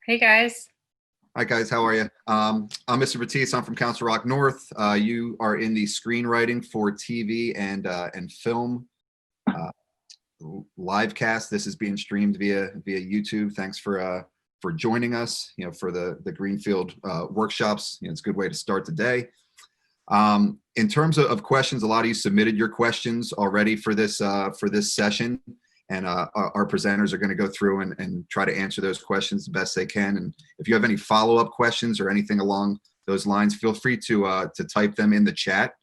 Hey guys. Hi guys, how are you? I'm Mr. Batiste. I'm from Council Rock North. You are in the screenwriting for TV and film uh, live cast. This is being streamed via YouTube. Thanks for joining us. For the Greenfield workshops. It's a good way to start the day. In terms of questions, a lot of you submitted your questions already for this session. And our presenters are going to go through and try to answer those questions the best they can. And if you have any follow-up questions or anything along those lines, feel free to type them in the chat.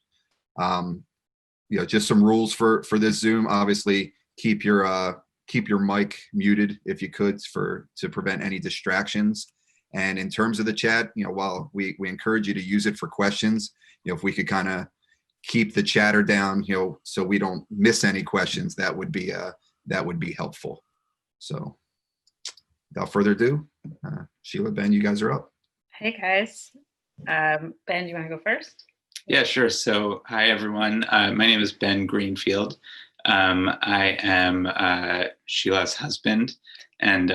Just some rules for this Zoom. Obviously, keep your mic muted if you could to prevent any distractions. And in terms of the chat, while we encourage you to use it for questions, if we could kind of keep the chatter down, so we don't miss any questions, that would be helpful. So without further ado, Sheila, Ben, you guys are up. Hey guys. Ben, do you want to go first? Yeah, sure. So hi, everyone. My name is Ben Greenfield. I am Sheila's husband, and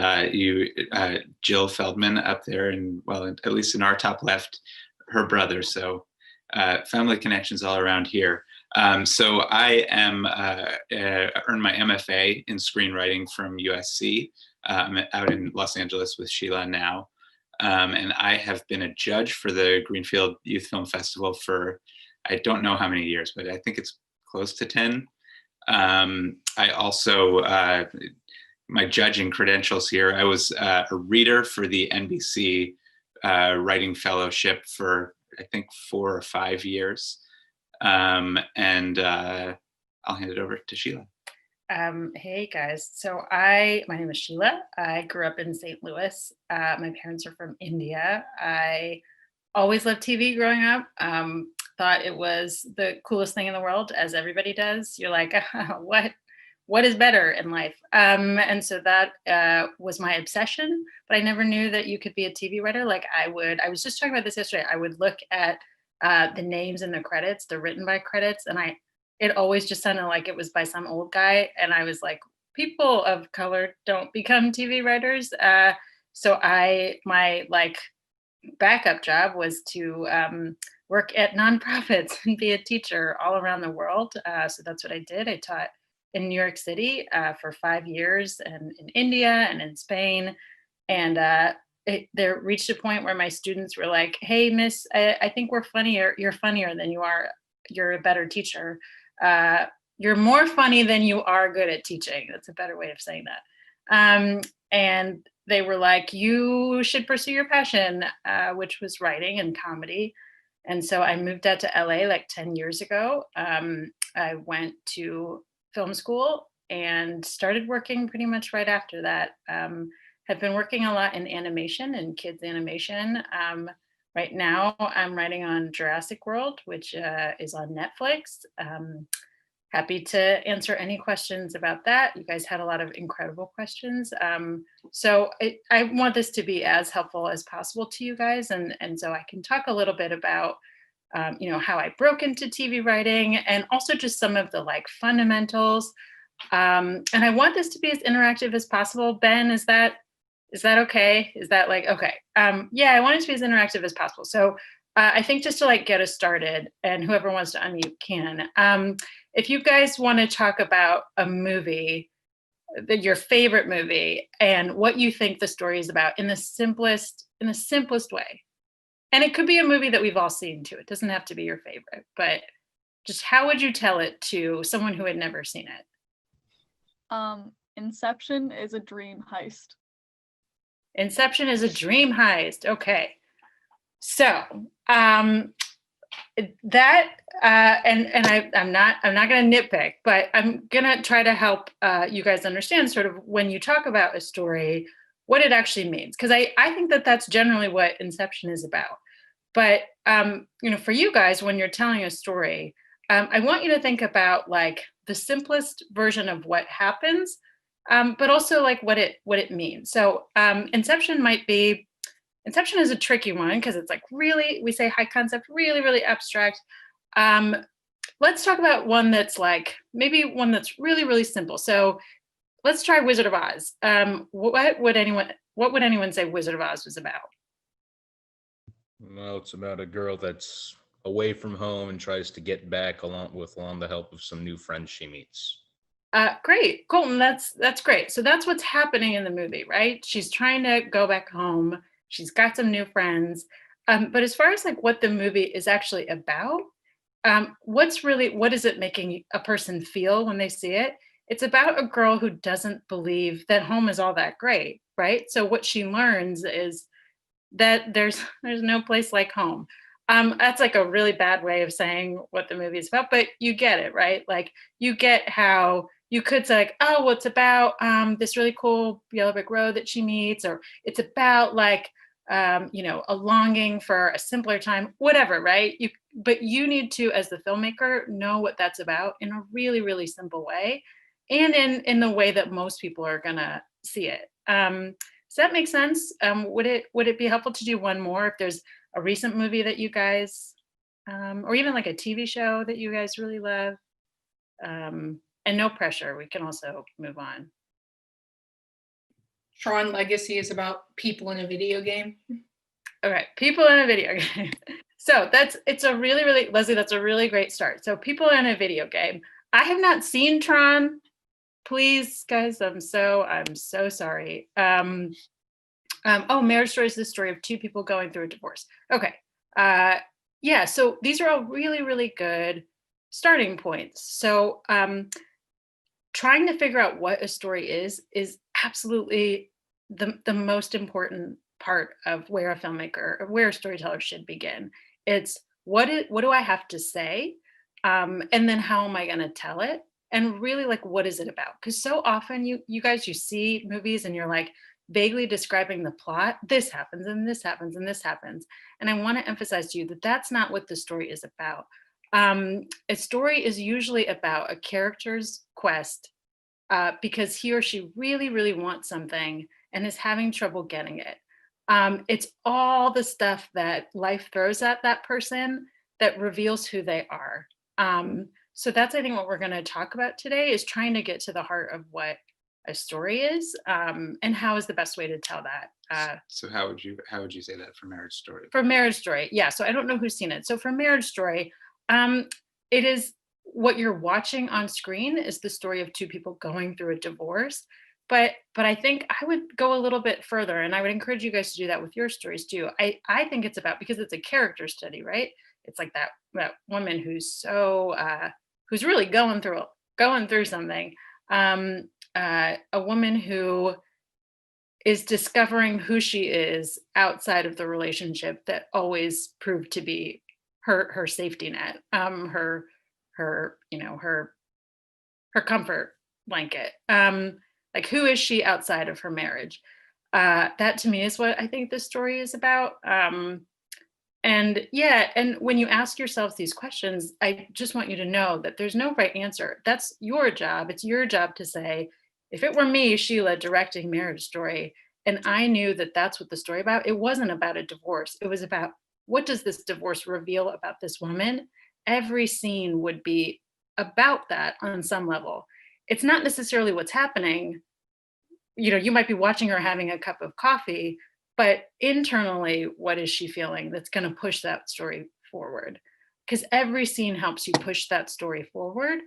Jill Feldman up there, and well, at least in our top left, her brother. So family connections all around here. So I earned my MFA in screenwriting from USC. I'm out in Los Angeles with Sheila now. And I have been a judge for the Greenfield Youth Film Festival for, I don't know how many years, but I think it's close to 10. I also, my judging credentials here, I was a reader for the NBC Writing Fellowship for, I think, 4 or 5 years. And I'll hand it over to Sheila. Hey guys. So my name is Sheila. I grew up in St. Louis. My parents are from India. I always loved TV growing up. Thought it was the coolest thing in the world, as everybody does. You're like, what is better in life? And so that was my obsession, but I never knew that you could be a TV writer. Like I was just talking about this yesterday. I would look at the names in the credits, the written by credits, and it always just sounded like it was by some old guy. And I was like, people of color don't become TV writers. So my backup job was to work at nonprofits and be a teacher all around the world. So that's what I did. I taught in New York City for 5 years, and in India and in Spain. And there reached a point where my students were like, hey, miss, I think we're funnier. You're funnier than you are. You're a better teacher. You're more funny than you are good at teaching. That's a better way of saying that. And they were like, you should pursue your passion, which was writing and comedy. And so I moved out to LA like 10 years ago. I went to film school and started working pretty much right after that. Have been working a lot in animation and kids animation. Right now, I'm writing on Jurassic World, which is on Netflix. Happy to answer any questions about that. You guys had a lot of incredible questions. So I want this to be as helpful as possible to you guys. And so I can talk a little bit about, how I broke into TV writing, and also just some of the fundamentals. And I want this to be as interactive as possible. Ben, is that okay? Is that okay? Yeah, I want it to be as interactive as possible. So I think just to get us started, and whoever wants to unmute can. If you guys want to talk about a movie, your favorite movie, and what you think the story is about in the simplest way. And it could be a movie that we've all seen too. It doesn't have to be your favorite, but just how would you tell it to someone who had never seen it? Inception is a dream heist. Inception is a dream heist. Okay. So that I'm not going to nitpick, but I'm going to try to help you guys understand sort of when you talk about a story, what it actually means. Because I think that that's generally what Inception is about. But for you guys, when you're telling a story, I want you to think about the simplest version of what happens, but also what it means. So Inception is a tricky one because it's really, we say high concept, really, really abstract. Let's talk about one that's maybe one that's really, really simple. So let's try Wizard of Oz. What would anyone what would anyone say Wizard of Oz was about? Well, it's about a girl that's away from home and tries to get back along the help of some new friends she meets. Great, Colton. That's great. So that's what's happening in the movie, right? She's trying to go back home. She's got some new friends. But as far as like what the movie is actually about, what is it making a person feel when they see it? It's about a girl who doesn't believe that home is all that great, right? So what she learns is that there's no place like home. That's like a really bad way of saying what the movie is about, but you get it, right? Like you get how you could say, like, oh, well, it's about this really cool yellow brick road that she meets, or it's about like a longing for a simpler time, whatever, right? But you need to, as the filmmaker, know what that's about in a really, really simple way, and in the way that most people are gonna see it. Does that make sense? Would it be helpful to do one more if there's a recent movie that you guys, or even like a TV show that you guys really love? And no pressure. We can also move on. Tron Legacy is about people in a video game. Okay, people in a video game. So it's a really, really, Leslie, that's a really great start. So people in a video game. I have not seen Tron. Please, guys, I'm so sorry. Marriage Story is the story of two people going through a divorce. Okay. Yeah, so these are all really, really good starting points. So trying to figure out what a story is absolutely the most important part of where a filmmaker or where a storyteller should begin. It's what do I have to say? And then how am I going to tell it? And really, like, what is it about? Because so often you guys see movies and you're like vaguely describing the plot. This happens and this happens and this happens. And I want to emphasize to you that that's not what the story is about. A story is usually about a character's quest because he or she really, really wants something and is having trouble getting it. It's all the stuff that life throws at that person that reveals who they are. So that's, I think, what we're going to talk about today is trying to get to the heart of what a story is, and how is the best way to tell that. So how would you say that for Marriage Story? For Marriage Story, yeah. So I don't know who's seen it. So for Marriage Story, it is what you're watching on screen is the story of two people going through a divorce. But I think I would go a little bit further, and I would encourage you guys to do that with your stories too. I think it's about, because it's a character study, right? It's like that woman who's so who's really going through something. A woman who is discovering who she is outside of the relationship that always proved to be her safety net, her comfort blanket. Like, who is she outside of her marriage? That to me is what I think this story is about. And when you ask yourselves these questions, I just want you to know that there's no right answer. That's your job. It's your job to say, if it were me, Sheila, directing Marriage Story, and I knew that that's what the story about, it wasn't about a divorce. It was about, what does this divorce reveal about this woman? Every scene would be about that on some level. It's not necessarily what's happening. You might be watching her having a cup of coffee, but internally, what is she feeling that's going to push that story forward? Because every scene helps you push that story forward.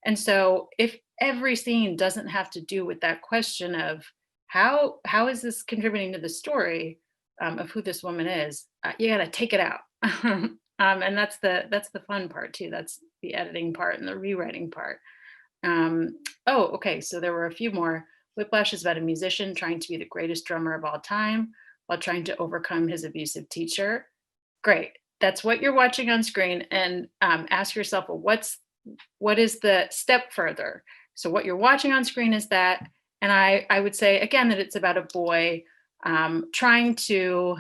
And so if every scene doesn't have to do with that question of how is this contributing to the story of who this woman is, you got to take it out. And that's the fun part too. That's the editing part and the rewriting part. Okay, so there were a few more. Whiplash is about a musician trying to be the greatest drummer of all time while trying to overcome his abusive teacher. Great. That's what you're watching on screen. And ask yourself, well, what is the step further? So what you're watching on screen is that. And I would say, again, that it's about a boy trying to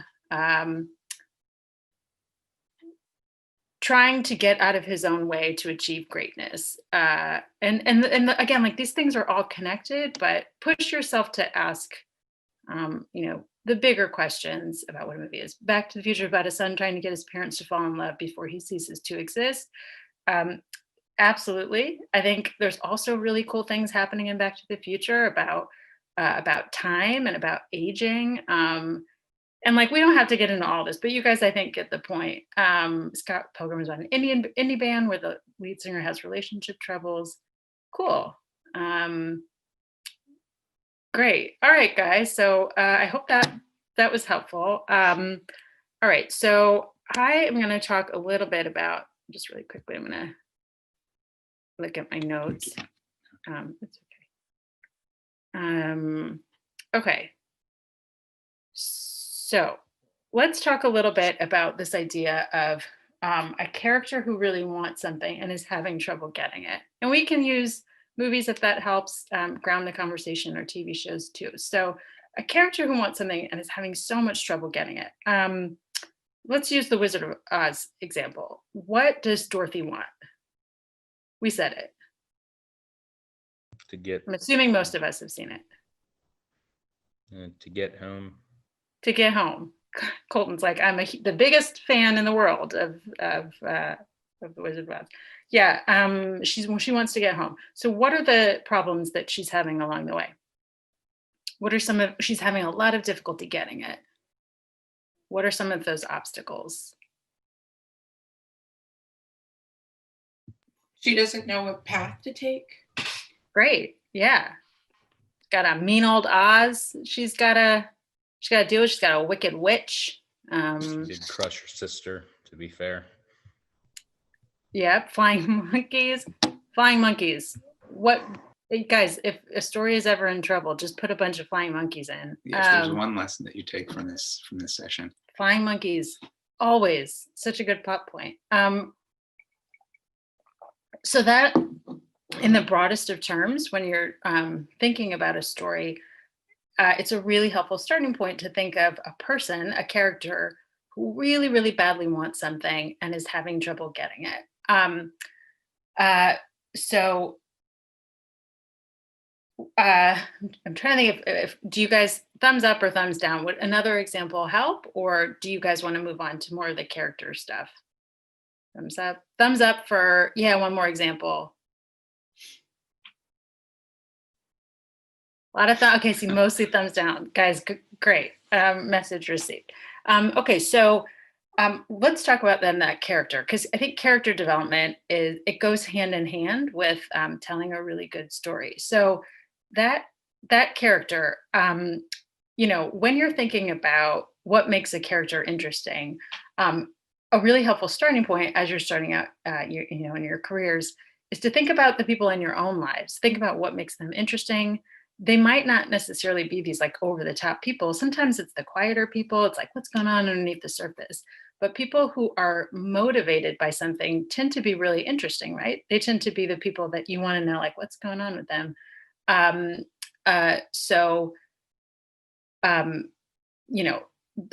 get out of his own way to achieve greatness. And again, like, these things are all connected, but push yourself to ask, the bigger questions about what a movie is. Back to the Future, about a son trying to get his parents to fall in love before he ceases to exist. Absolutely. I think there's also really cool things happening in Back to the Future about about time and about aging. And like, we don't have to get into all this, but you guys, I think, get the point. Scott Pilgrim is on an indie band where the lead singer has relationship troubles. Cool. Great. All right, guys. So I hope that was helpful. All right. So I am going to talk a little bit about, just really quickly, I'm going to look at my notes. It's okay. Okay. So let's talk a little bit about this idea of a character who really wants something and is having trouble getting it. And we can use movies if that helps ground the conversation, or TV shows too. So a character who wants something and is having so much trouble getting it. Let's use the Wizard of Oz example. What does Dorothy want? We said it. To get I'm assuming most of us have seen it. to get home. To get home. Colton's like, I'm the biggest fan in the world of the Wizard of Oz. Yeah, she wants to get home. So what are the problems that she's having along the way? What are she's having a lot of difficulty getting it. What are some of those obstacles? She doesn't know what path to take. Great, yeah. Got a mean old Oz. She's got to deal with. She's got a wicked witch. She did crush her sister, to be fair. Yeah, flying monkeys. Flying monkeys. What, guys, if a story is ever in trouble, just put a bunch of flying monkeys in. Yes, there's one lesson that you take from this session. Flying monkeys, always such a good plot point. So that, in the broadest of terms, when you're thinking about a story, it's a really helpful starting point to think of a person, a character who really, really badly wants something and is having trouble getting it. So I'm trying to think if do you guys thumbs up or thumbs down? Would another example help, or do you guys want to move on to more of the character stuff? Thumbs up for, yeah, one more example. A lot of okay, see, mostly thumbs down, guys. Great, message received. Okay, so let's talk about then that character, because I think character development it goes hand in hand with telling a really good story. So that character, when you're thinking about what makes a character interesting, a really helpful starting point as you're starting out, in your careers, is to think about the people in your own lives. Think about what makes them interesting. They might not necessarily be these like over the top people. Sometimes it's the quieter people. It's like, what's going on underneath the surface? But people who are motivated by something tend to be really interesting, right? They tend to be the people that you want to know, like, what's going on with them.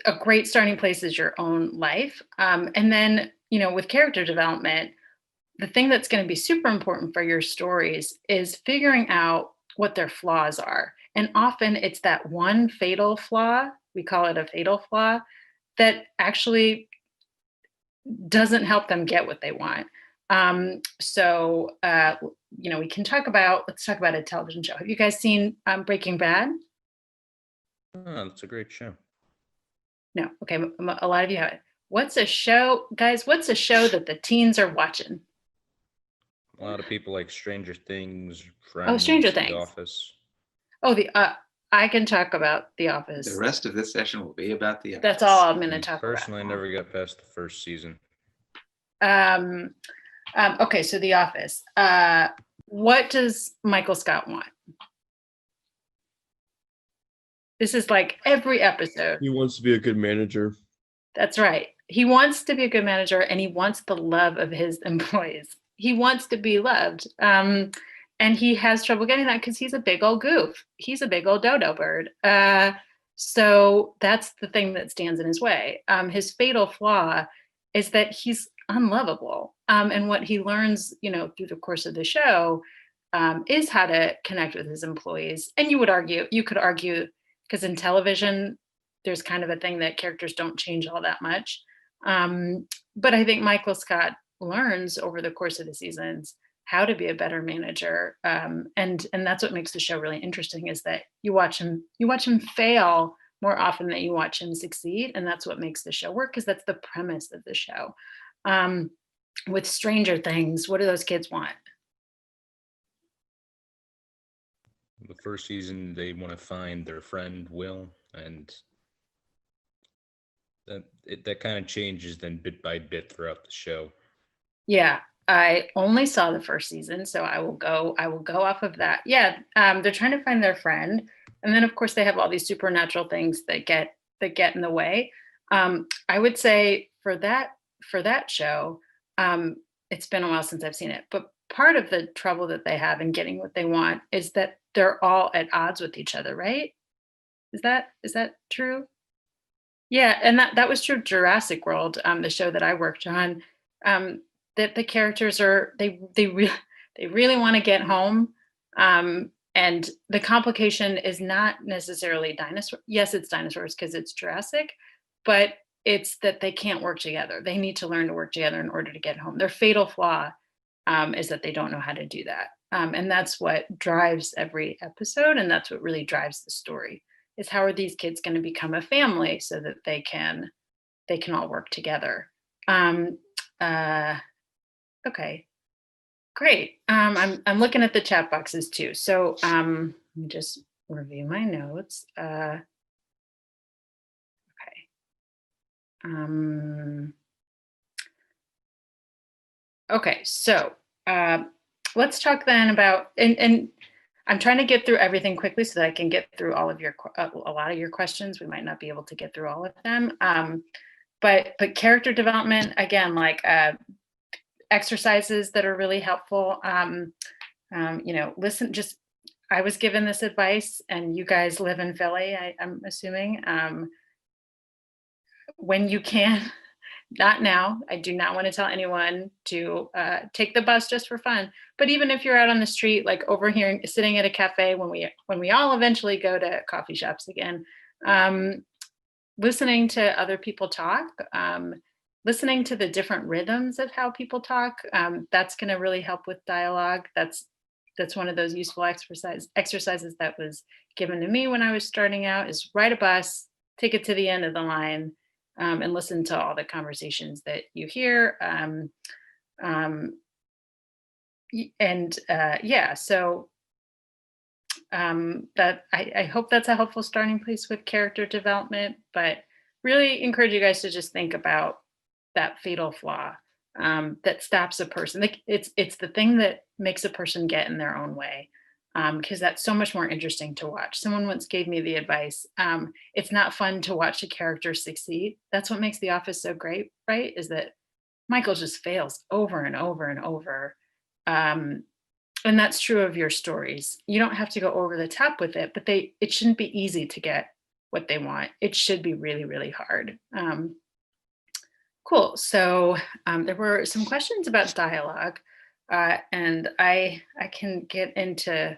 A great starting place is your own life. And then, with character development, the thing that's going to be super important for your stories is figuring out what their flaws are. And often it's that one fatal flaw, we call it a fatal flaw, that actually doesn't help them get what they want. We can let's talk about a television show. Have you guys seen Breaking Bad? Oh, that's a great show. No. Okay. A lot of you have it. What's a show that the teens are watching? A lot of people like Stranger Things, Friends, Stranger The Things. Office. Oh, I can talk about The Office. The rest of this session will be about The Office. That's all I'm going to talk Personally, about. I never got past the first season. Okay, so The Office. What does Michael Scott want? This is like every episode. He wants to be a good manager. That's right. He wants to be a good manager, and he wants the love of his employees. He wants to be loved. And he has trouble getting that because he's a big old goof. He's a big old dodo bird. So that's the thing that stands in his way. His fatal flaw is that he's unlovable. And what he learns, through the course of the show, is how to connect with his employees. And you could argue, because in television, there's kind of a thing that characters don't change all that much. But I think Michael Scott learns over the course of the seasons how to be a better manager. And that's what makes the show really interesting, is that you watch him fail more often than you watch him succeed. And that's what makes the show work, because that's the premise of the show. With Stranger Things, what do those kids want? The first season, they want to find their friend Will, and that kind of changes then bit by bit throughout the show. Yeah, I only saw the first season, so I will go off of that. Yeah, they're trying to find their friend, and then of course they have all these supernatural things that get in the way. I would say for that show, it's been a while since I've seen it, but part of the trouble that they have in getting what they want is that they're all at odds with each other, right? Is that true? Yeah, and that was true of Jurassic World, the show that I worked on. That the characters are they really want to get home, and the complication is not necessarily dinosaur. Yes, it's dinosaurs because it's Jurassic, but it's that they can't work together. They need to learn to work together in order to get home. Their fatal flaw is that they don't know how to do that, and that's what drives every episode, and that's what really drives the story. Is how are these kids going to become a family so that they can all work together? Um, uh, okay, great. I'm looking at the chat boxes too. So let me just review my notes. Okay. Okay, so let's talk then about, and I'm trying to get through everything quickly so that I can get through all of a lot of your questions. We might not be able to get through all of them, but character development again, like exercises that are really helpful. Listen. Just I was given this advice, and you guys live in Philly, I'm assuming. When you can, not now. I do not want to tell anyone to take the bus just for fun. But even if you're out on the street, like over here, sitting at a cafe, when we all eventually go to coffee shops again, listening to other people talk, listening to the different rhythms of how people talk, that's going to really help with dialogue. That's one of those useful exercises that was given to me when I was starting out. Is ride a bus, take it to the end of the line, and listen to all the conversations that you hear. Yeah, so that I hope that's a helpful starting place with character development, but really encourage you guys to just think about that fatal flaw that stops a person. Like it's the thing that makes a person get in their own way, because that's so much more interesting to watch. Someone once gave me the advice, it's not fun to watch a character succeed. That's what makes The Office so great, right? Is that Michael just fails over and over and over. And that's true of your stories. You don't have to go over the top with it, but it shouldn't be easy to get what they want. It should be really, really hard. Cool. So there were some questions about dialogue, and I can get into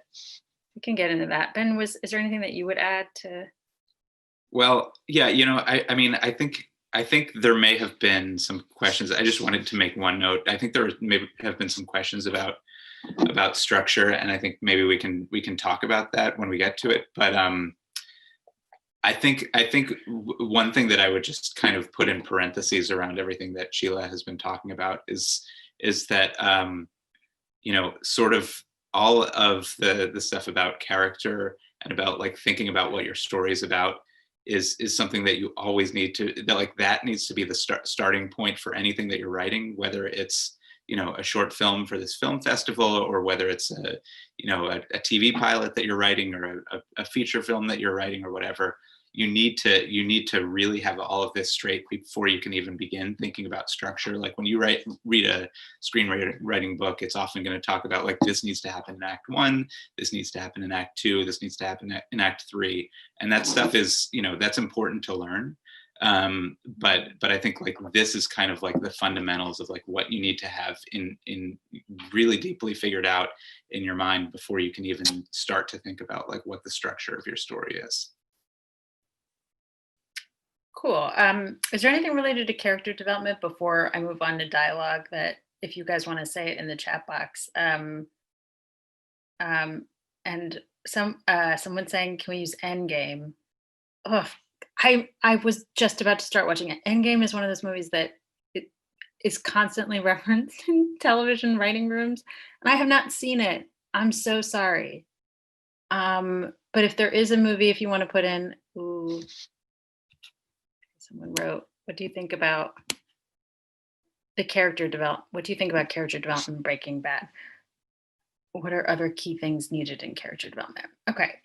that. Ben, is there anything that you would add to? Well, yeah, I mean, I think there may have been some questions. I just wanted to make one note. I think there may have been some questions about structure, and I think maybe we can talk about that when we get to it. But I think one thing that I would just kind of put in parentheses around everything that Sheila has been talking about is that sort of all of the stuff about character and about like thinking about what your story is about is something that you always need to, that needs to be the starting point for anything that you're writing, whether it's a short film for this film festival, or whether it's a TV pilot that you're writing, or a feature film that you're writing, or whatever. You need to really have all of this straight before you can even begin thinking about structure. Like when you read a screenwriting book, it's often going to talk about like, this needs to happen in Act 1, this needs to happen in Act 2, this needs to happen in Act 3, and that stuff is that's important to learn. But I think like this is kind of like the fundamentals of like what you need to have in really deeply figured out in your mind before you can even start to think about like what the structure of your story is. Cool. Is there anything related to character development before I move on to dialogue that if you guys want to say it in the chat box. And someone saying, can we use Endgame? Oh, I was just about to start watching it. Endgame is one of those movies that it is constantly referenced in television writing rooms, and I have not seen it. I'm so sorry. But if there is a movie, if you want to put in, ooh, someone wrote, what do you think about the character develop? What do you think about character development in Breaking Bad? What are other key things needed in character development? Okay,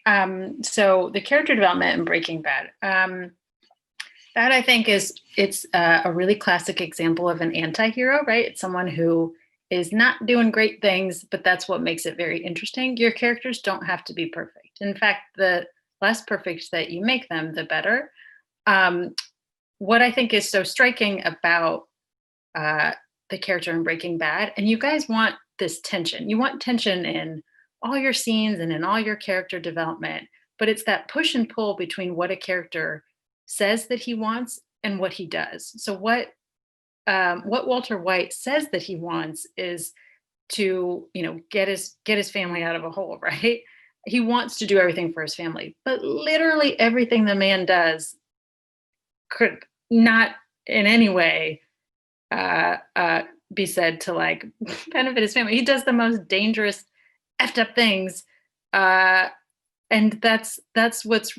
so the character development in Breaking Bad, that I think it's a really classic example of an anti-hero, right? It's someone who is not doing great things, but that's what makes it very interesting. Your characters don't have to be perfect. In fact, the less perfect that you make them, the better. What I think is so striking about the character in Breaking Bad, and you guys want this tension. You want tension in all your scenes and in all your character development, but it's that push and pull between what a character says that he wants and what he does. So what Walter White says that he wants is to, get his family out of a hole, right? He wants to do everything for his family, but literally everything the man does could not in any way be said to like benefit his family. He does the most dangerous, effed up things, and that's what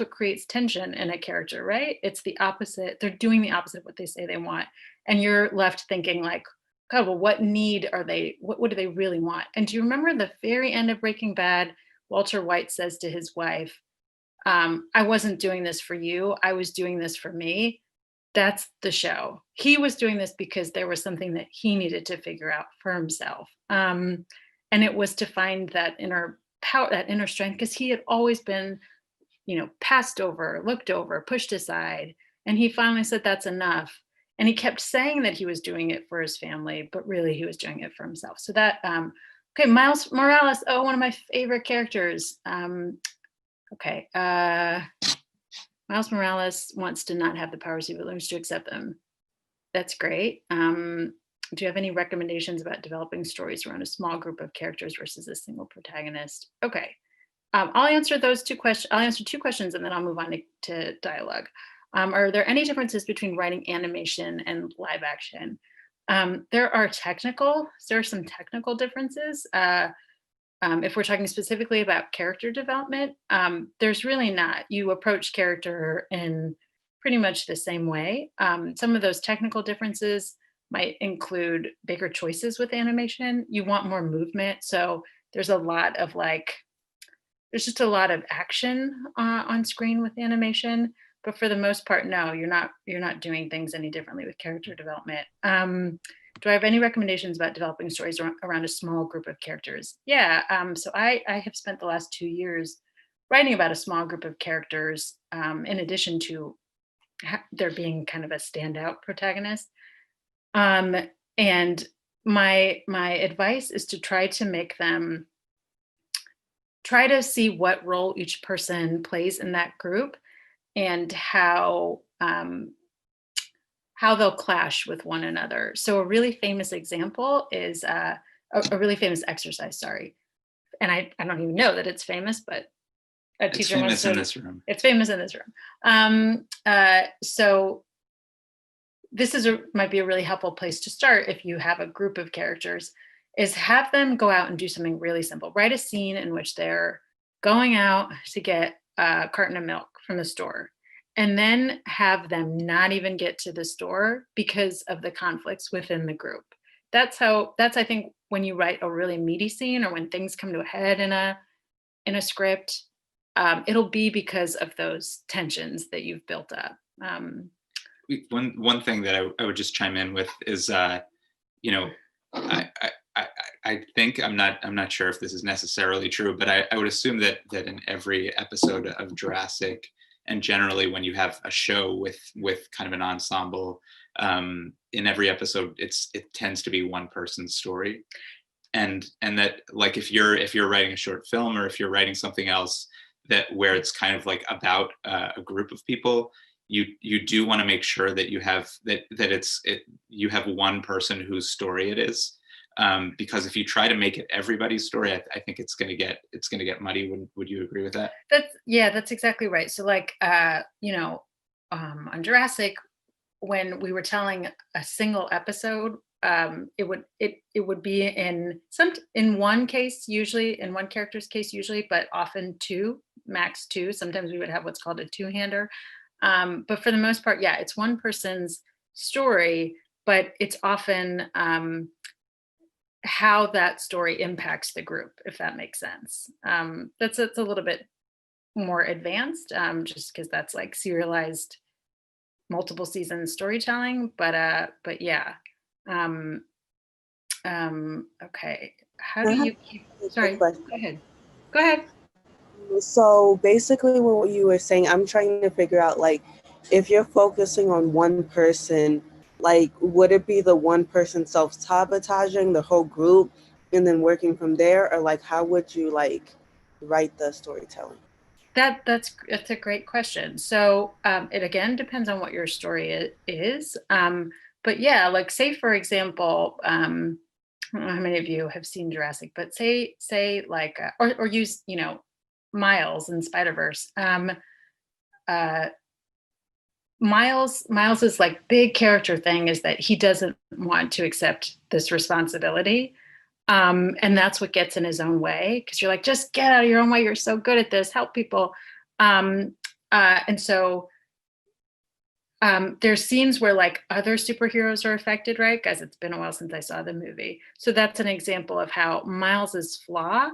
creates tension in a character, right? It's the opposite. They're doing the opposite of what they say they want, and you're left thinking like, God, well, what need are they? What do they really want? And do you remember the very end of Breaking Bad? Walter White says to his wife, "I wasn't doing this for you. I was doing this for me." That's the show. He was doing this because there was something that he needed to figure out for himself. And it was to find that inner power, that inner strength, because he had always been, passed over, looked over, pushed aside. And he finally said, that's enough. And he kept saying that he was doing it for his family, but really he was doing it for himself. So that, okay, Miles Morales, one of my favorite characters. Okay. Miles Morales wants to not have the powers, he learns to accept them. That's great. Do you have any recommendations about developing stories around a small group of characters versus a single protagonist? Okay. I'll answer two questions and then I'll move on to dialogue. Are there any differences between writing animation and live action? There are some technical differences. If we're talking specifically about character development, there's really not. You approach character in pretty much the same way. Some of those technical differences might include bigger choices with animation. You want more movement. So there's just a lot of action on screen with animation. But for the most part, no, you're not doing things any differently with character development. Do I have any recommendations about developing stories around a small group of characters? Yeah, so I have spent the last 2 years writing about a small group of characters, in addition to there being kind of a standout protagonist. And my advice is to try to see what role each person plays in that group and how they'll clash with one another. So a really famous example is a really famous exercise, sorry. And I don't even know that it's famous, but a It's teacher famous in this room. It's famous in this room. So this might be a really helpful place to start if you have a group of characters, is have them go out and do something really simple. Write a scene in which they're going out to get a carton of milk from the store, and then have them not even get to the store because of the conflicts within the group. That's I think when you write a really meaty scene or when things come to a head in a script, it'll be because of those tensions that you've built up. One thing that I would just chime in with is, I think I'm not sure if this is necessarily true, but I would assume that in every episode of Jurassic, and generally when you have a show with kind of an ensemble, in every episode it tends to be one person's story, and that, like, if you're writing a short film or if you're writing something else where it's kind of like about a group of people, you do want to make sure that you have that you have one person whose story it is. Because if you try to make it everybody's story, I think it's gonna get muddy. Would you agree with that? That's exactly right. So like on Jurassic, when we were telling a single episode, it would be in one case, usually in one character's case, usually, but often two, max two. Sometimes we would have what's called a two-hander. But for the most part, yeah, it's one person's story, but it's often how that story impacts the group, if that makes sense. That's a little bit more advanced, just because that's like serialized multiple season storytelling. But yeah. Okay. How do you keep? Sorry. Go ahead. Go ahead. So basically what you were saying, I'm trying to figure out, like, if you're focusing on one person, like, would it be the one person self-sabotaging the whole group and then working from there? Or like, how would you like write the storytelling? That's a great question. So it again depends on what your story is. But yeah, like say for example, I don't know how many of you have seen Jurassic, but say like or use Miles in Spider-Verse. Miles's like big character thing is that he doesn't want to accept this responsibility. And that's what gets in his own way, because you're like, just get out of your own way. You're so good at this. Help people. And so there's scenes where like other superheroes are affected, right? Guys, it's been a while since I saw the movie. So that's an example of how Miles's flaw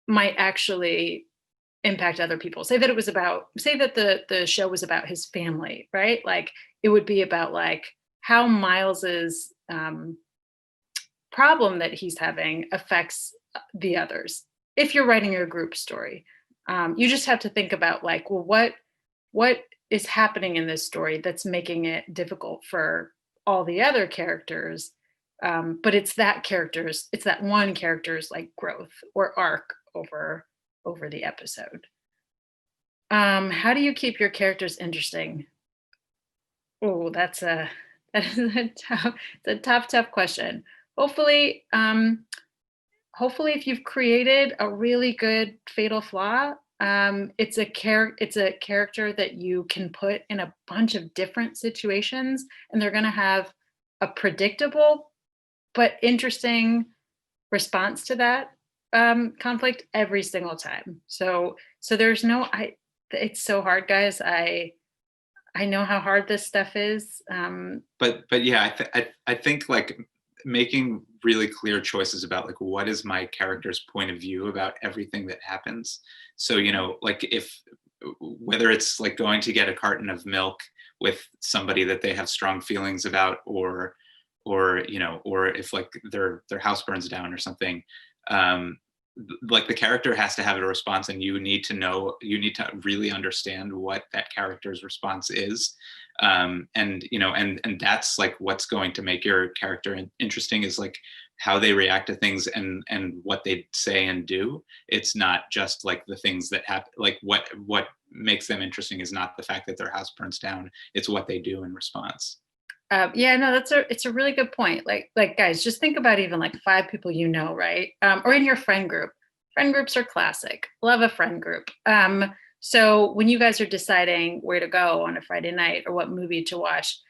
might actually impact other people. Say that the show was about his family, right? Like it would be about like how Miles's problem that he's having affects the others. If you're writing your group story, you just have to think about like, well, what is happening in this story that's making it difficult for all the other characters? But it's that one character's like growth or arc over the episode. How do you keep your characters interesting? Oh, that is a tough question. Hopefully, if you've created a really good fatal flaw, it's a character that you can put in a bunch of different situations, and they're going to have a predictable but interesting response to that conflict every single time. So there's no it's so hard, guys. I know how hard this stuff is. But yeah, I think like making really clear choices about like what is my character's point of view about everything that happens. So like whether it's like going to get a carton of milk with somebody that they have strong feelings about, or if like their house burns down or something, like the character has to have a response, and you need to really understand what that character's response is. And that's like what's going to make your character interesting, is like how they react to things and what they say and do. It's not just like the things that happen. Like what makes them interesting is not the fact that their house burns down. It's what they do in response. Yeah, no, it's a really good point. Like guys, just think about even like 5 people right? Or in your friend group. Friend groups are classic. Love a friend group. So when you guys are deciding where to go on a Friday night or what movie to watch,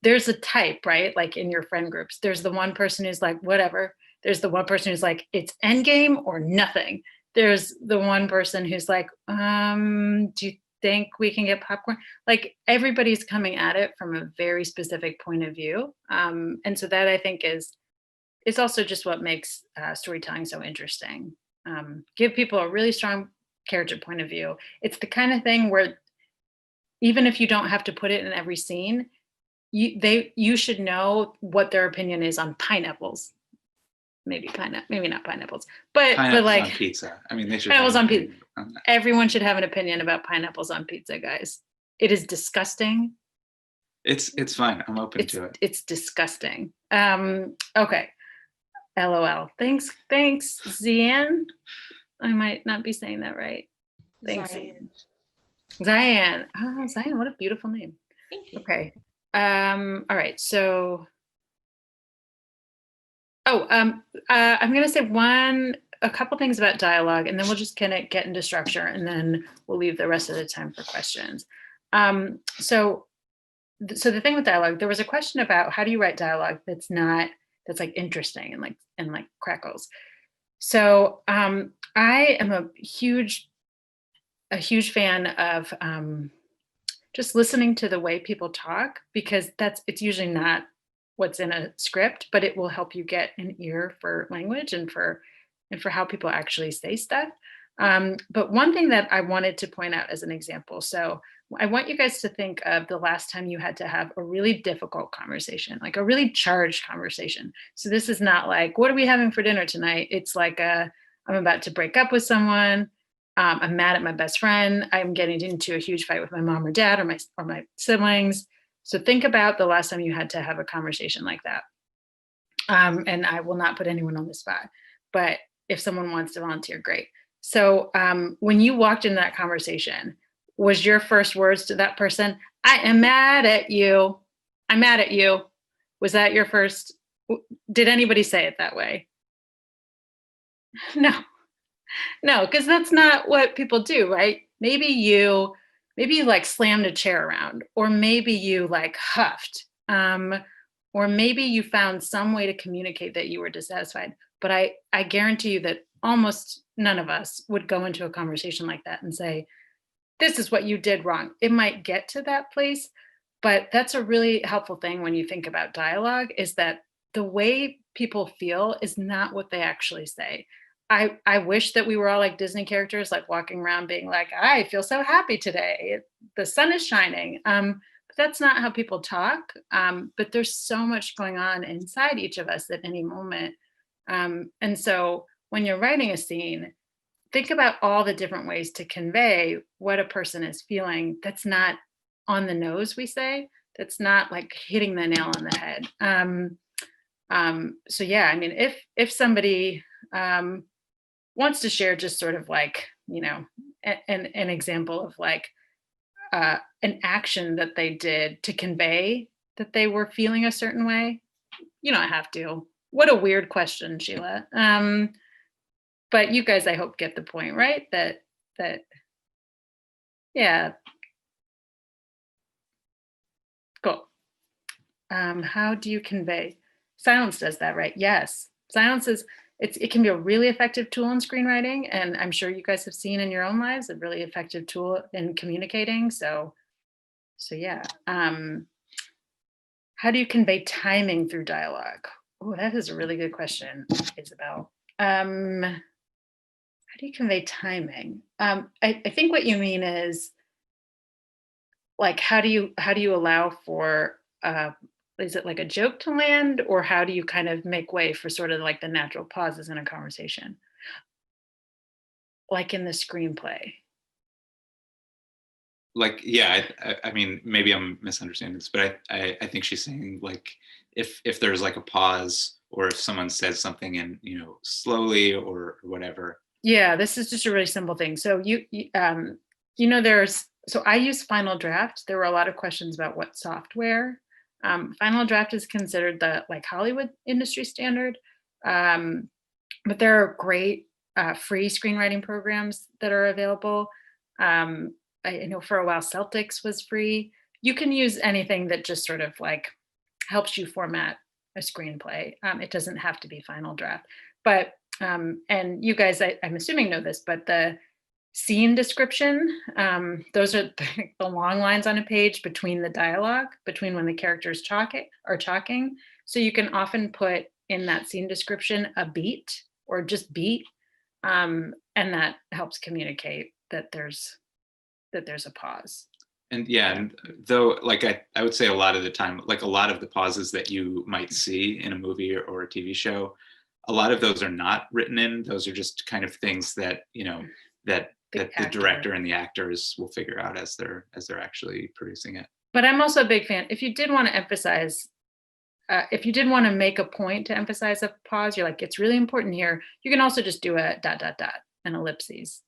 there's a type, right? Like in your friend groups, there's the one person who's like, whatever. There's the one person who's like, it's Endgame or nothing. There's the one person who's like, do you think we can get popcorn? Like everybody's coming at it from a very specific point of view. And so that I think is also just what makes storytelling so interesting. Give people a really strong character point of view. It's the kind of thing where even if you don't have to put it in every scene, you should know what their opinion is on pineapples. Maybe not pineapples, but like on pizza. I mean, they should. Pineapples on pizza. Everyone should have an opinion about pineapples on pizza, guys. It is disgusting. It's fine. I'm open to it. It's disgusting. Okay. LOL. Thanks, Zian. I might not be saying that right. Thanks, Zian. Oh, Zian, what a beautiful name. Thank you. Okay. All right. So I'm going to say a couple things about dialogue, and then we'll just kind of get into structure, and then we'll leave the rest of the time for questions. So the thing with dialogue, there was a question about how do you write dialogue that's like interesting and like crackles. So I am a huge fan of just listening to the way people talk, because it's usually not what's in a script, but it will help you get an ear for language and for how people actually say stuff. But one thing that I wanted to point out as an example, so I want you guys to think of the last time you had to have a really difficult conversation, like a really charged conversation. So this is not like, what are we having for dinner tonight? It's like I'm about to break up with someone. I'm mad at my best friend. I'm getting into a huge fight with my mom or dad or my siblings. So think about the last time you had to have a conversation like that. And I will not put anyone on the spot, but if someone wants to volunteer, great. So when you walked into that conversation, was your first words to that person, I am mad at you. I'm mad at you. Was that your first? Did anybody say it that way? No. No, because that's not what people do, right? Maybe you like slammed a chair around, or maybe you like huffed, or maybe you found some way to communicate that you were dissatisfied. But I guarantee you that almost none of us would go into a conversation like that and say, this is what you did wrong. It might get to that place, but that's a really helpful thing when you think about dialogue, is that the way people feel is not what they actually say. I wish that we were all like Disney characters, like walking around being like, I feel so happy today. The sun is shining. But that's not how people talk. But there's so much going on inside each of us at any moment. And so when you're writing a scene, think about all the different ways to convey what a person is feeling. That's not on the nose, we say. That's not like hitting the nail on the head. So yeah, I mean, if somebody wants to share just sort of like, an example of like an action that they did to convey that they were feeling a certain way, you don't have to. What a weird question, Sheila. But you guys, I hope, get the point, right? That yeah. Cool. How do you convey? Silence does that, right? Yes. Silence it can be a really effective tool in screenwriting, and I'm sure you guys have seen in your own lives a really effective tool in communicating. So yeah. How do you convey timing through dialogue? Oh, that is a really good question, Isabel. How do you convey timing? I think what you mean is like, how do you allow for is it like a joke to land, or how do you kind of make way for sort of like the natural pauses in a conversation, like in the screenplay? Like, yeah, I mean, maybe I'm misunderstanding this, but I think she's saying like if there's like a pause, or if someone says something in, slowly or whatever. Yeah, this is just a really simple thing. So so I use Final Draft. There were a lot of questions about what software. Final Draft is considered the like Hollywood industry standard, but there are great free screenwriting programs that are available. I know for a while Celtics was free. You can use anything that just sort of like helps you format a screenplay. It doesn't have to be Final Draft, but and you guys, I'm assuming know this, but the scene description, those are the long lines on a page between the dialogue, between when the characters are talking. So you can often put in that scene description a beat or just beat, and that helps communicate that there's a pause. And yeah, and though, like I would say a lot of the time, like a lot of the pauses that you might see in a movie or a TV show, a lot of those are not written in. Those are just kind of things that, that the director and the actors will figure out as they're actually producing it. But I'm also a big fan. If you did want to emphasize, if you did want to make a point to emphasize a pause, you're like, it's really important here. You can also just do a ... an ellipses.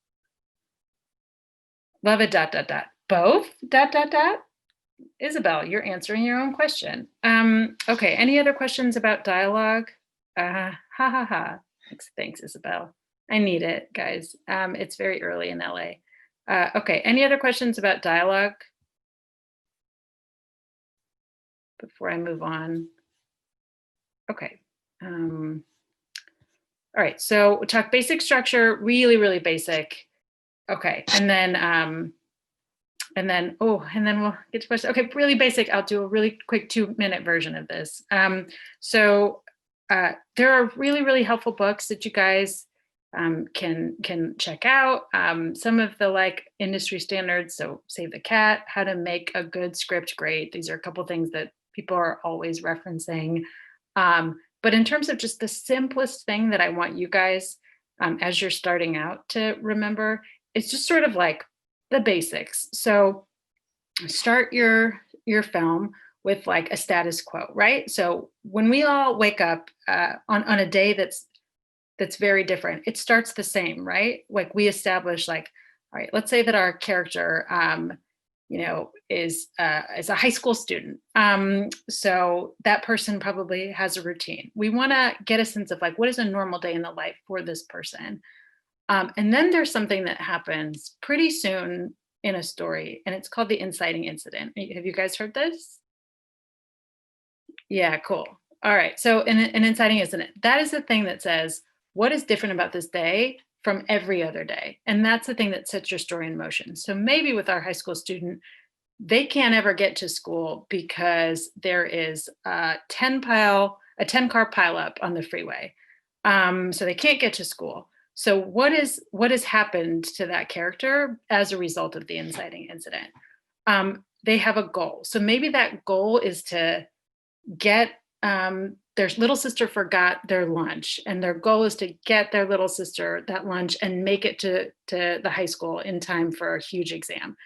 Love a ... Both ... Isabel, you're answering your own question. Okay, any other questions about dialogue? Ha ha ha. Thanks, Isabel. I need it, guys. It's very early in LA. Okay, any other questions about dialogue before I move on? Okay. All right, so we'll talk basic structure, really, really basic. Okay, and then we'll get to questions. Okay, really basic. I'll do a really quick 2-minute version of this. There are really, really helpful books that you guys can check out. Some of the like industry standards, so Save the Cat, How to Make a Good Script Great. These are a couple things that people are always referencing. But in terms of just the simplest thing that I want you guys, as you're starting out, to remember, it's just sort of like the basics. So start your film with like a status quo, right? So when we all wake up on a day that's very different, it starts the same, right? Like we establish like, all right, let's say that our character is a high school student. So that person probably has a routine. We want to get a sense of like, what is a normal day in the life for this person? And then there's something that happens pretty soon in a story, and it's called the inciting incident. Have you guys heard this? Yeah, cool. All right. So an inciting incident, that is the thing that says, what is different about this day from every other day? And that's the thing that sets your story in motion. So maybe with our high school student, they can't ever get to school because there is a 10-car pileup on the freeway. So they can't get to school. So what has happened to that character as a result of the inciting incident? They have a goal. So maybe that goal is to get their little sister forgot their lunch, and their goal is to get their little sister that lunch and make it to the high school in time for a huge exam.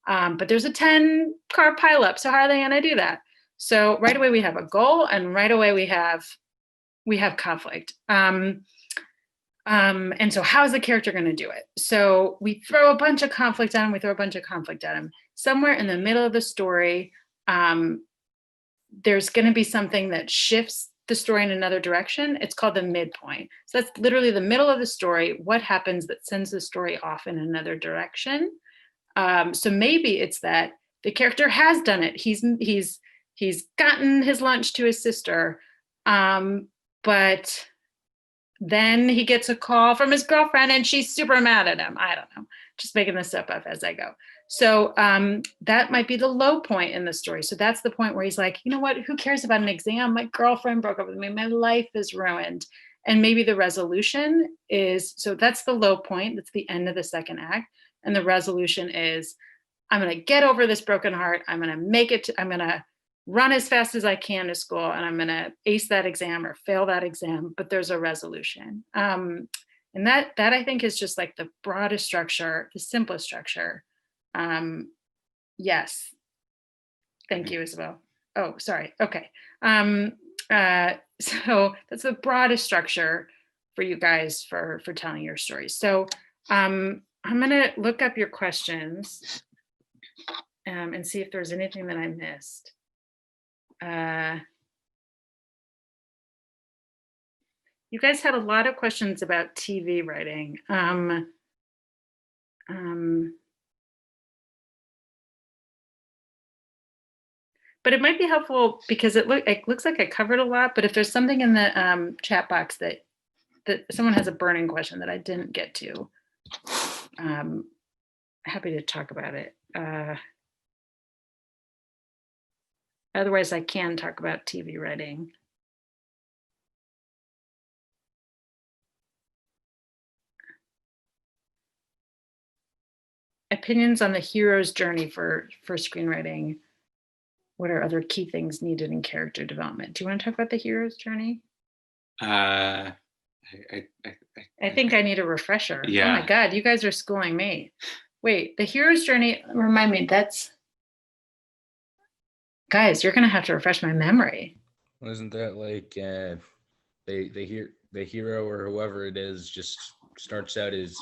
But there's a 10-car pileup. So how are they going to do that? So right away we have a goal, and right away we have conflict. And so how is the character going to do it? So we throw a bunch of conflict at him. Somewhere in the middle of the story, there's going to be something that shifts the story in another direction. It's called the midpoint. So that's literally the middle of the story. What happens that sends the story off in another direction? So maybe it's that the character has done it. He's gotten his lunch to his sister, but then he gets a call from his girlfriend and she's super mad at him. I don't know, just making this stuff up as I go. So that might be the low point in the story. So that's the point where he's like, you know what, who cares about an exam? My girlfriend broke up with me. My life is ruined. And maybe the resolution is, so that's the low point. That's the end of the second act. And the resolution is, I'm going to get over this broken heart. I'm going to make it, I'm going to run as fast as I can to school, and I'm going to ace that exam or fail that exam, but there's a resolution. And that I think is just like the broadest structure, the simplest structure. Yes. Thank you, Isabel. Oh, sorry. Okay. So that's the broadest structure for you guys for telling your stories. So I'm going to look up your questions and see if there's anything that I missed. You guys had a lot of questions about TV writing. But it might be helpful because it looks like I covered a lot, but if there's something in the chat box that someone has a burning question that I didn't get to, happy to talk about it. Otherwise, I can talk about TV writing. Opinions on the hero's journey for screenwriting. What are other key things needed in character development? Do you want to talk about the hero's journey? I think I need a refresher. Yeah. Oh my God, you guys are schooling me. Wait, the hero's journey, remind me, that's, guys, you're gonna have to refresh my memory. Isn't that like the hero or whoever it is just starts out as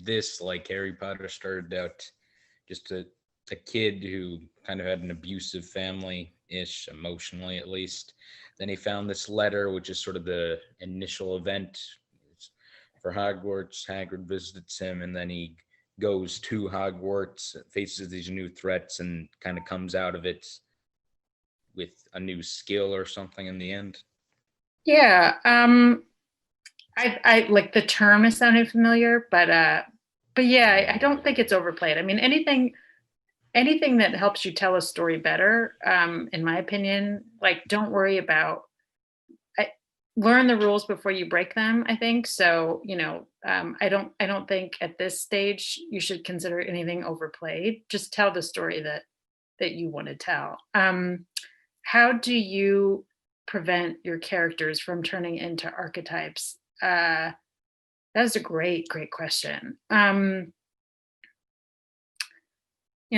this, like Harry Potter started out just a kid who kind of had an abusive family, ish, emotionally at least. Then he found this letter, which is sort of the initial event for Hogwarts. Hagrid visits him, and then he goes to Hogwarts, faces these new threats, and kind of comes out of it with a new skill or something in the end. Yeah. I like the term is sounding familiar, but yeah, I don't think it's overplayed. I mean, anything that helps you tell a story better, in my opinion, like don't worry about learn the rules before you break them, I think. So, I don't think at this stage you should consider anything overplayed. Just tell the story that you want to tell. How do you prevent your characters from turning into archetypes? That was a great question.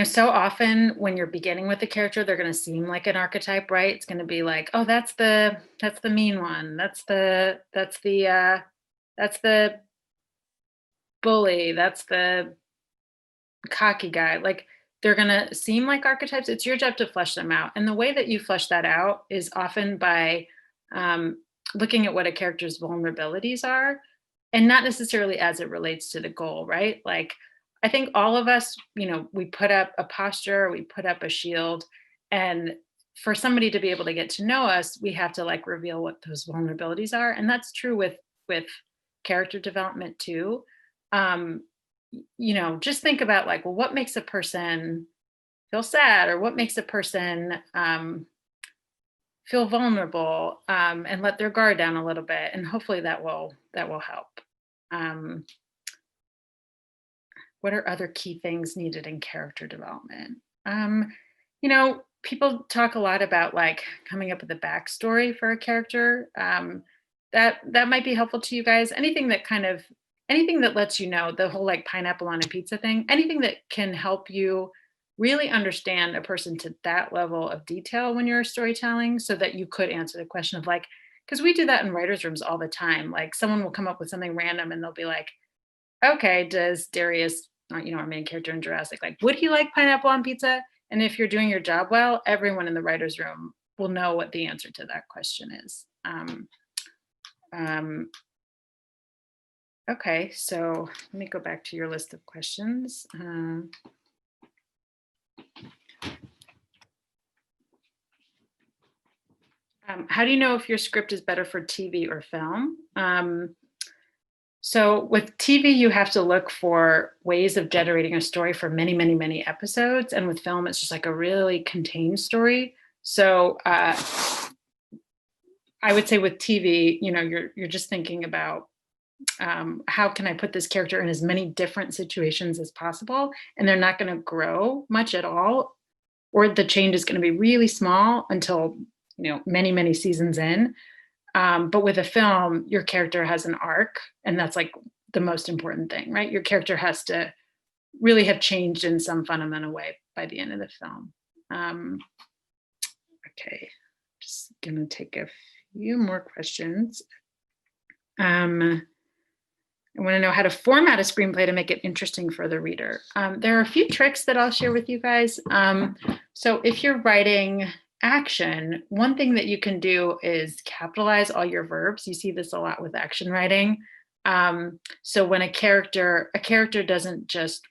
So often when you're beginning with a character, they're going to seem like an archetype, right? It's going to be like, oh, that's the mean one. That's the bully. That's the cocky guy. Like they're going to seem like archetypes. It's your job to flesh them out. And the way that you flesh that out is often by looking at what a character's vulnerabilities are, and not necessarily as it relates to the goal, right? Like I think all of us, we put up a posture, we put up a shield, and for somebody to be able to get to know us, we have to like reveal what those vulnerabilities are, and that's true with character development too. Just think about like, well, what makes a person feel sad, or what makes a person feel vulnerable, and let their guard down a little bit, and hopefully that will help. What are other key things needed in character development? People talk a lot about like coming up with a backstory for a character. That might be helpful to you guys. Anything that lets you know, the whole like pineapple on a pizza thing, anything that can help you really understand a person to that level of detail when you're storytelling, so that you could answer the question of like, because we do that in writers' rooms all the time. Like someone will come up with something random and they'll be like, okay, does Darius, our main character in Jurassic, like, would he like pineapple on pizza? And if you're doing your job well, everyone in the writer's room will know what the answer to that question is. Okay, so let me go back to your list of questions. How do you know if your script is better for TV or film? So with TV, you have to look for ways of generating a story for many, many, many episodes. And with film, it's just like a really contained story. So I would say with TV, you're just thinking about how can I put this character in as many different situations as possible? And they're not going to grow much at all, or the change is going to be really small until, many, many seasons in. But with a film, your character has an arc, and that's like the most important thing, right? Your character has to really have changed in some fundamental way by the end of the film. Okay, just gonna take a few more questions. I want to know how to format a screenplay to make it interesting for the reader. There are a few tricks that I'll share with you guys. So if you're writing action, one thing that you can do is capitalize all your verbs. You see this a lot with action writing. So when a character doesn't just,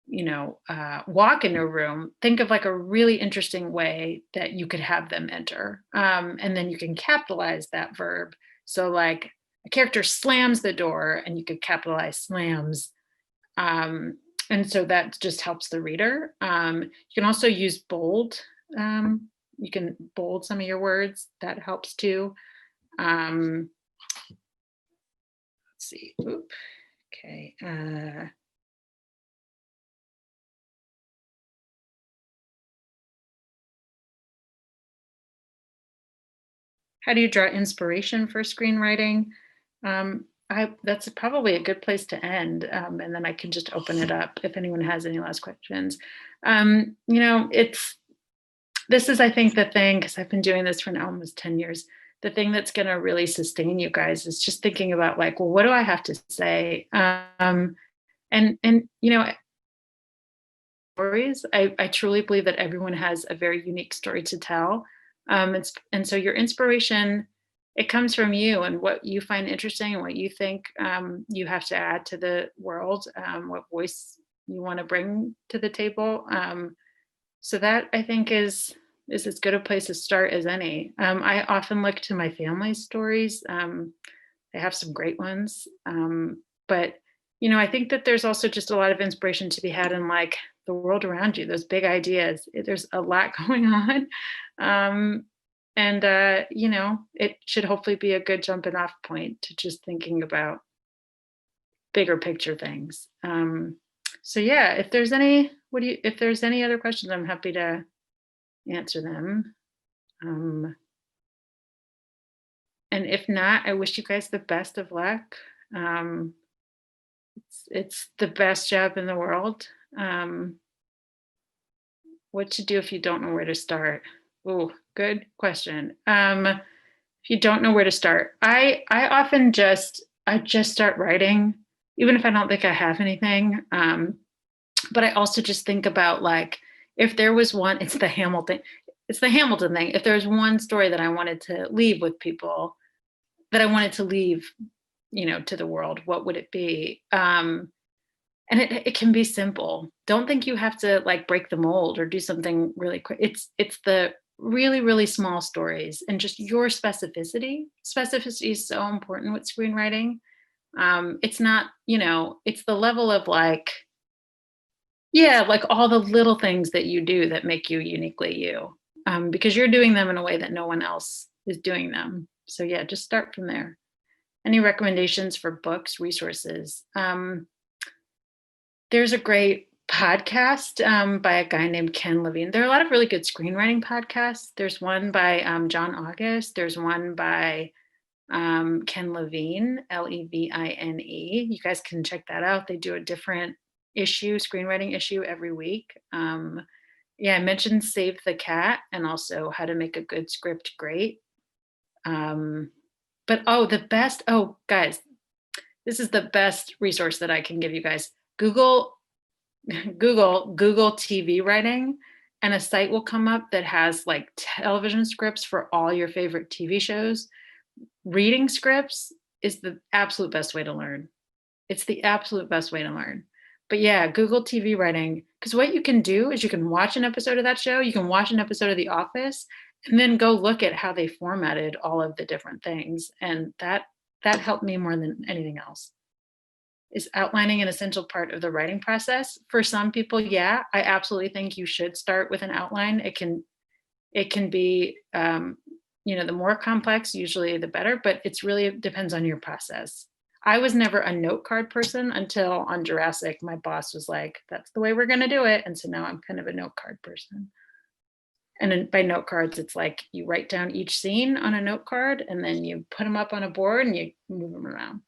walk into a room, think of like a really interesting way that you could have them enter. And then you can capitalize that verb. So like a character slams the door, and you could capitalize slams. And so that just helps the reader. You can also use bold. You can bold some of your words. That helps too. Let's see. Oop. Okay. How do you draw inspiration for screenwriting? That's probably a good place to end, and then I can just open it up if anyone has any last questions. This is, I think, the thing, because I've been doing this for now almost 10 years, the thing that's going to really sustain you guys is just thinking about like, well, what do I have to say? And stories. I truly believe that everyone has a very unique story to tell. And so your inspiration, it comes from you and what you find interesting and what you think you have to add to the world, what voice you want to bring to the table. So that I think is as good a place to start as any. I often look to my family's stories. They have some great ones. But I think that there's also just a lot of inspiration to be had in like the world around you, those big ideas. There's a lot going on. And it should hopefully be a good jumping off point to just thinking about bigger picture things. So yeah, if there's any other questions, I'm happy to answer them. And if not, I wish you guys the best of luck. It's the best job in the world. What to do if you don't know where to start? Oh, good question. If you don't know where to start, I often just start writing, even if I don't think I have anything. But I also just think about like if there was one, it's the Hamilton thing. If there's one story that I wanted to leave with people, that I wanted to leave, to the world, what would it be? And it can be simple. Don't think you have to like break the mold or do something really quick. It's the really, really small stories and just your specificity. Specificity is so important with screenwriting. It's not, it's the level of like, yeah, like all the little things that you do that make you uniquely you, because you're doing them in a way that no one else is doing them. So yeah, just start from there. Any recommendations for books, resources? There's a great podcast by a guy named Ken Levine. There are a lot of really good screenwriting podcasts. There's one by John August. There's one by Ken Levine, Levine. You guys can check that out. They do a different screenwriting issue every week. Yeah, I mentioned Save the Cat and also How to Make a Good Script Great. But guys, this is the best resource that I can give you guys. Google TV writing, and a site will come up that has like television scripts for all your favorite TV shows. Reading scripts is the absolute best way to learn. It's the absolute best way to learn. But yeah, Google TV writing, because what you can do is you can watch an episode of that show, you can watch an episode of The Office, and then go look at how they formatted all of the different things. And that helped me more than anything else. Is outlining an essential part of the writing process? For some people, yeah, I absolutely think you should start with an outline. It can be, the more complex, usually the better, but it depends on your process. I was never a note card person until on Jurassic, my boss was like, that's the way we're going to do it. And so now I'm kind of a note card person. And by note cards, it's like you write down each scene on a note card and then you put them up on a board and you move them around.